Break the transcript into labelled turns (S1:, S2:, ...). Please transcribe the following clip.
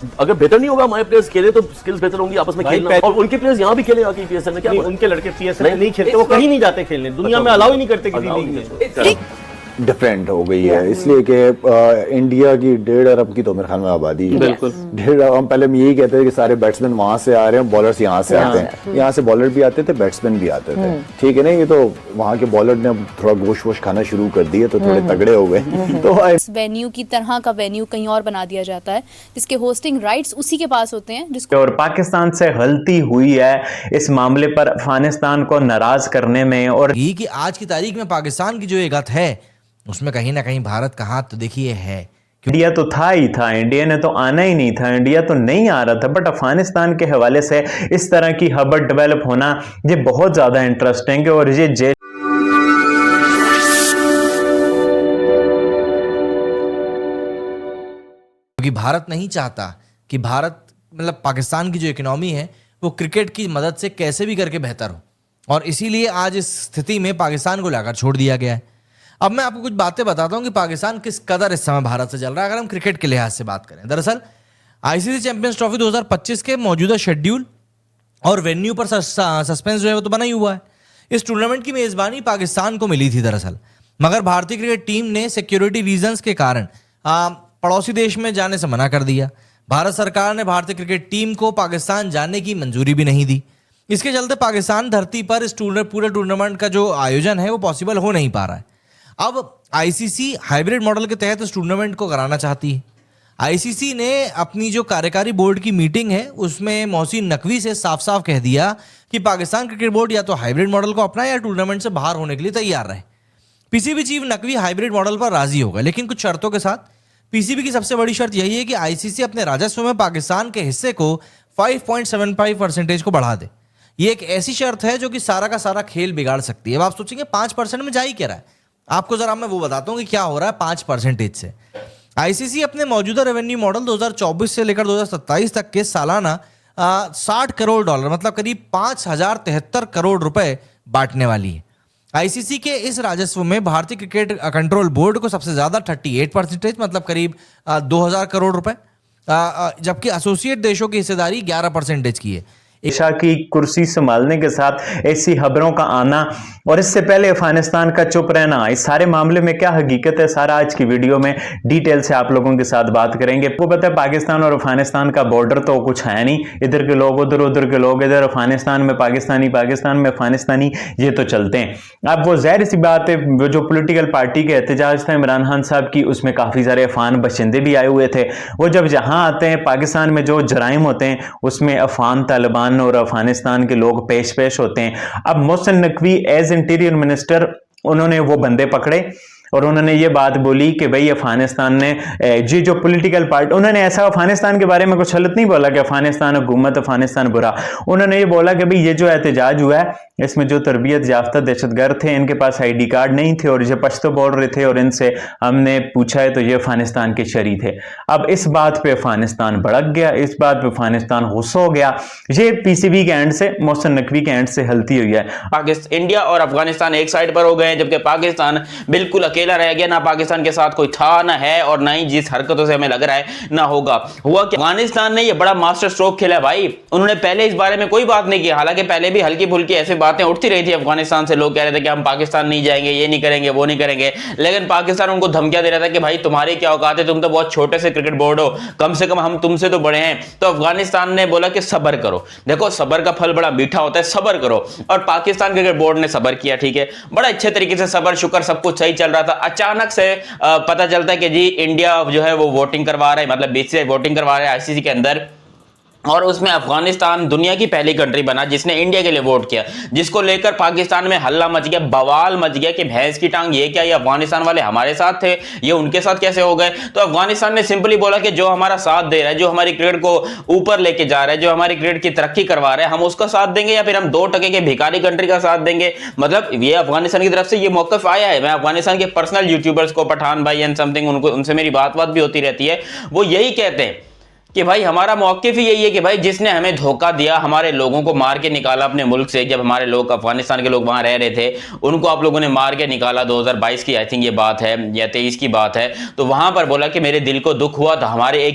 S1: अगर बेहतर नहीं होगा हमारे प्लेयर्स खेले तो स्किल्स बेहतर होंगी आपस में खेलना, और उनके प्लेयर्स यहाँ भी खेले आके पीएसएल में। क्या
S2: उनके लड़के पीएसएल में नहीं खेलते, वो कहीं नहीं जाते खेलने, दुनिया में अलाउ ही नहीं करते किसी लीग में।
S3: डिफरेंट हो गई है इसलिए कि इंडिया की 1.5 अरब की तो मेरे ख्याल में आबादी है।
S1: बिल्कुल
S3: 1.5 अरब। हम पहले यही कहते थे कि सारे बैट्समैन वहां से आ रहे हैं, बॉलर्स यहाँ से आते हैं, यहाँ से बॉलर भी आते थे, बैट्समैन भी आते थे, ठीक है ना। ये तो वहाँ के बॉलर ने अब थोड़ा गोश्त वोश खाना शुरू कर दिए तो थोड़े तगड़े हो गए। तो
S4: इस वेन्यू की तरह का वेन्यू कहीं और बना दिया जाता है जिसके होस्टिंग राइट्स उसी के पास होते हैं, जिसको
S5: और पाकिस्तान से गलती हुई है इस मामले पर अफगानिस्तान को नाराज करने में। और
S6: ये कि आज की तारीख में पाकिस्तान की जो ये गत है उसमें कहीं ना कहीं भारत का हाथ तो देखिए है।
S5: इंडिया तो था ही था, इंडिया ने तो आना ही नहीं था, इंडिया तो नहीं आ रहा था, बट अफगानिस्तान के हवाले से इस तरह की खबर डेवलप होना ये बहुत ज्यादा इंटरेस्टिंग है। और ये
S6: क्योंकि भारत नहीं चाहता कि भारत मतलब पाकिस्तान की जो इकोनॉमी है वो क्रिकेट की मदद से कैसे भी करके बेहतर हो, और इसीलिए आज इस स्थिति में पाकिस्तान को लाकर छोड़ दिया गया है। अब मैं आपको कुछ बातें बताता हूं कि पाकिस्तान किस कदर इस समय भारत से चल रहा है अगर हम क्रिकेट के लिहाज से बात करें। दरअसल आईसीसी चैंपियंस ट्रॉफी 2025 के मौजूदा शेड्यूल और वेन्यू पर सस्पेंस जो है वो तो बना ही हुआ है। इस टूर्नामेंट की मेजबानी पाकिस्तान को मिली थी दरअसल, मगर भारतीय क्रिकेट टीम ने सिक्योरिटी रीजंस के कारण पड़ोसी देश में जाने से मना कर दिया। भारत सरकार ने भारतीय क्रिकेट टीम को पाकिस्तान जाने की मंजूरी भी नहीं दी। इसके चलते पाकिस्तान धरती पर इस पूरे टूर्नामेंट का जो आयोजन है वो पॉसिबल हो नहीं पा रहा है। अब आईसीसी हाइब्रिड मॉडल के तहत इस टूर्नामेंट को कराना चाहती है। आईसीसी ने अपनी जो कार्यकारी बोर्ड की मीटिंग है उसमें मोहसिन नकवी से साफ साफ कह दिया कि पाकिस्तान क्रिकेट बोर्ड या तो हाइब्रिड मॉडल को अपनाए या टूर्नामेंट से बाहर होने के लिए तैयार रहे। PCB chief Naqvi hybrid model पर राजी होगा, लेकिन कुछ शर्तों के साथ। पीसीबी की सबसे बड़ी शर्त यही है कि आईसीसी अपने राजस्व में पाकिस्तान के हिस्से को 5.75% को बढ़ा दे। ये एक ऐसी शर्त है जो कि सारा का सारा खेल बिगाड़ सकती है। अब आप सोचेंगे 5% में जा ही क्या रहा है, आपको जरा मैं वो बताता हूँ कि क्या हो रहा है 5% से। आईसीसी अपने मौजूदा रेवेन्यू मॉडल 2024 से लेकर 2027 तक के सालाना 60 करोड़ डॉलर मतलब करीब 5073 करोड़ रुपए बांटने वाली है। आईसीसी के इस राजस्व में भारतीय क्रिकेट कंट्रोल बोर्ड को सबसे ज्यादा 38% मतलब करीब 2000 करोड़ रुपए, जबकि एसोसिएट देशों की हिस्सेदारी 11% की है।
S5: ईशा की कुर्सी संभालने के साथ ऐसी खबरों का आना और इससे पहले अफगानिस्तान का चुप रहना, इस सारे मामले में क्या हकीकत है, सारा आज की वीडियो में डिटेल से आप लोगों के साथ बात करेंगे। आपको पता है पाकिस्तान और अफगानिस्तान का बॉर्डर तो कुछ है नहीं, इधर के लोग उधर, उधर के लोग इधर, अफगानिस्तान में पाकिस्तानी, पाकिस्तान में अफगानिस्तानी, ये तो चलते हैं। अब वो जाहिर सी बात है वो जो पोलिटिकल पार्टी के एहतजाज था इमरान खान साहब की, उसमें काफी सारे अफगान बशिंदे भी आए हुए थे। वो जब जहां आते हैं पाकिस्तान में जो जराइम होते हैं उसमें अफगान तालिबान और अफगानिस्तान के लोग पेश होते हैं। अब Mohsin Naqvi as interior minister उन्होंने वो बंदे पकड़े और उन्होंने ये बात बोली कि भाई अफगानिस्तान ने जी जो पॉलिटिकल पार्टी, उन्होंने ऐसा अफगानिस्तान के बारे में कुछ गलत नहीं बोला कि अफगानिस्तान हुकूमत, अफगानिस्तान बुरा। उन्होंने ये बोला कि भाई ये जो एहतजाज हुआ है इसमें जो तरबियत याफ्ता दहशतगर्द थे इनके पास आईडी कार्ड नहीं थे और ये पश्तो बोल रहे थे और इनसे हमने पूछा है तो ये अफगानिस्तान के शरी थे। अब इस बात पे अफगानिस्तान भड़क गया, इस बात पे अफगानिस्तान गुस्सा हो गया। ये पीसीबी के एंड से, मोहसिन नकवी के एंड से गलती हुई है।
S7: इंडिया और अफगानिस्तान एक साइड पर हो गए जबकि पाकिस्तान बिल्कुल अकेला रह गया। ना पाकिस्तान के साथ कोई था, ना है, और ना ही जिस हरकतों से हमें लग रहा है ना होगा। हुआ कि अफगानिस्तान ने ये बड़ा मास्टर स्ट्रोक खेला भाई। उन्होंने पहले इस बारे में कोई बात नहीं की, हालांकि पहले भी हल्की फुल्की ऐसे बातें उठती रही थी अफगानिस्तान से। लोग कह रहे थे कि हम पाकिस्तान नहीं जाएंगे, ये नहीं करेंगे, वो नहीं करेंगे, लेकिन पाकिस्तान उनको धमकियां दे रहा था कि भाई तुम्हारी क्या औकात है, तुम तो बहुत छोटे से क्रिकेट बोर्ड हो, कम से कम हम तुमसे तो बड़े हैं। तो अफगानिस्तान ने बोला कि सब्र करो, देखो सब्र का फल बड़ा मीठा होता है, सब्र करो। और पाकिस्तान क्रिकेट बोर्ड ने सब्र किया, ठीक है, बड़ा अच्छे तरीके से सब्र शुक्र सब कुछ सही चल रहा था। अचानक से पता चलता है कि जी इंडिया जो है वो वोटिंग करवा रहा है, मतलब बीसीसीआई वोटिंग करवा रहा है आईसीसी के अंदर, और उसमें अफगानिस्तान दुनिया की पहली कंट्री बना जिसने इंडिया के लिए वोट किया, जिसको लेकर पाकिस्तान में हल्ला मच गया, बवाल मच गया कि भैंस की टांग, ये क्या, ये अफगानिस्तान वाले हमारे साथ थे, ये उनके साथ कैसे हो गए। तो अफगानिस्तान ने सिंपली बोला कि जो हमारा साथ दे रहा है, जो हमारी क्रिकेट को ऊपर लेके जा रहा है, जो हमारी क्रिकेट की तरक्की करवा रहा है, हम उसका साथ देंगे या फिर हम 2% के भिखारी कंट्री का साथ देंगे। मतलब ये अफगानिस्तान की तरफ से ये मौकफ आया है। मैं अफगानिस्तान के पर्सनल यूट्यूबर्स को, पठान भाई एंड समथिंग, उनसे मेरी बात भी होती रहती है, वो यही कहते हैं कि भाई हमारा मौक़िफ़ ही यही है कि भाई जिसने हमें धोखा दिया, हमारे लोगों को मार के निकाला अपने मुल्क से, जब हमारे लोग अफगानिस्तान के लोग वहां रह रहे थे उनको आप लोगों ने मार के निकाला, 2022 की आई थिंक ये बात है या 23 की बात है, तो वहां पर बोला कि मेरे दिल को दुख हुआ था, हमारे एक